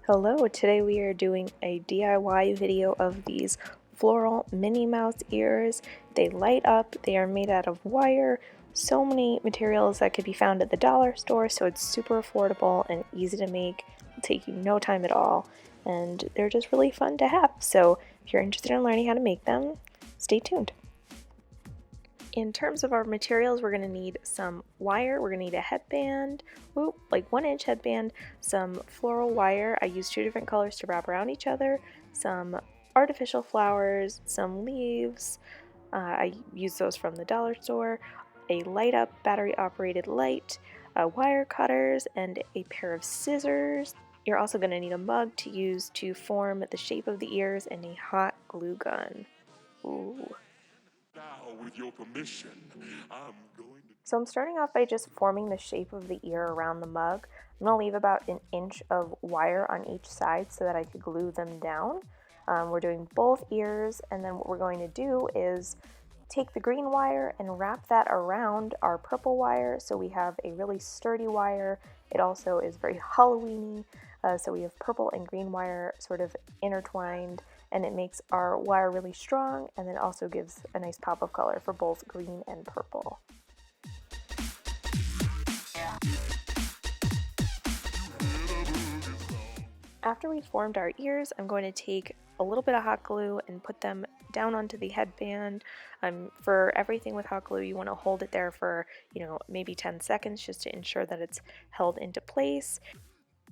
Hello, today we are doing a DIY video of these floral Minnie Mouse ears. They light up, they are made out of wire, so many materials that could be found at the dollar store, so it's super affordable and easy to make. It'll take you no time at all, and they're just really fun to have. So if you're interested in learning how to make them, stay tuned. In terms of our materials, we're going to need some wire, we're going to need a headband, like 1-inch headband, some floral wire, I used 2 different colors to wrap around each other, some artificial flowers, some leaves, I used those from the dollar store, a light up battery operated light, wire cutters, and a pair of scissors. You're also going to need a mug to use to form the shape of the ears and a hot glue gun. Ooh. Now, with your permission, So I'm starting off by just forming the shape of the ear around the mug. I'm going to leave about 1 inch of wire on each side so that I could glue them down. We're doing both ears, and then what we're going to do is take the green wire and wrap that around our purple wire so we have a really sturdy wire. It also is very Halloween-y, so we have purple and green wire sort of intertwined, and it makes our wire really strong and then also gives a nice pop of color for both green and purple. After we formed our ears, I'm going to take a little bit of hot glue and put them down onto the headband. For everything with hot glue, you want to hold it there for, maybe 10 seconds just to ensure that it's held into place.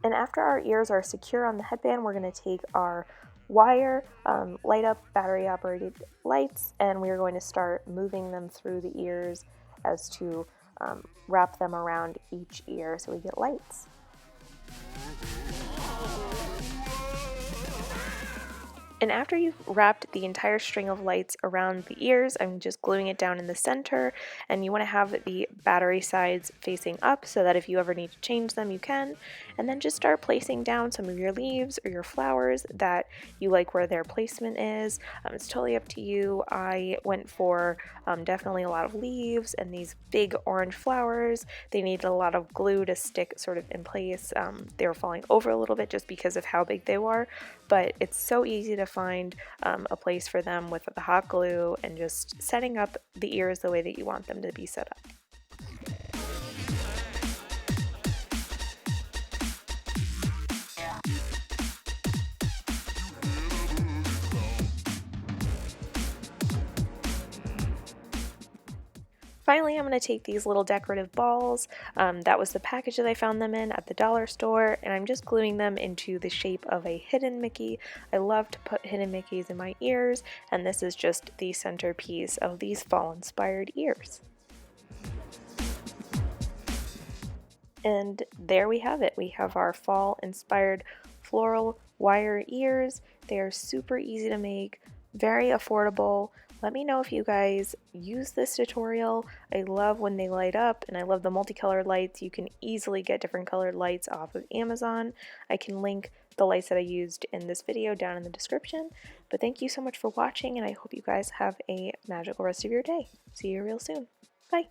And after our ears are secure on the headband, we're going to take our wire, light up battery operated lights, and we are going to start moving them through the ears as to wrap them around each ear so we get lights. And after you've wrapped the entire string of lights around the ears, I'm just gluing it down in the center, and you want to have the battery sides facing up so that if you ever need to change them, you can. And then just start placing down some of your leaves or your flowers that you like where their placement is. It's totally up to you. I went for definitely a lot of leaves and these big orange flowers. They needed a lot of glue to stick sort of in place. They were falling over a little bit just because of how big they were, but it's so easy to find a place for them with the hot glue and just setting up the ears the way that you want them to be set up. Finally, I'm going to take these little decorative balls, that was the package that I found them in at the dollar store, and I'm just gluing them into the shape of a hidden Mickey. I love to put hidden Mickeys in my ears, and this is just the centerpiece of these fall-inspired ears. And there we have it. We have our fall-inspired floral wire ears. They are super easy to make, very affordable. Let me know if you guys use this tutorial. I love when they light up, and I love the multicolored lights. You can easily get different colored lights off of Amazon. I can link the lights that I used in this video down in the description. But thank you so much for watching, and I hope you guys have a magical rest of your day. See you real soon. Bye!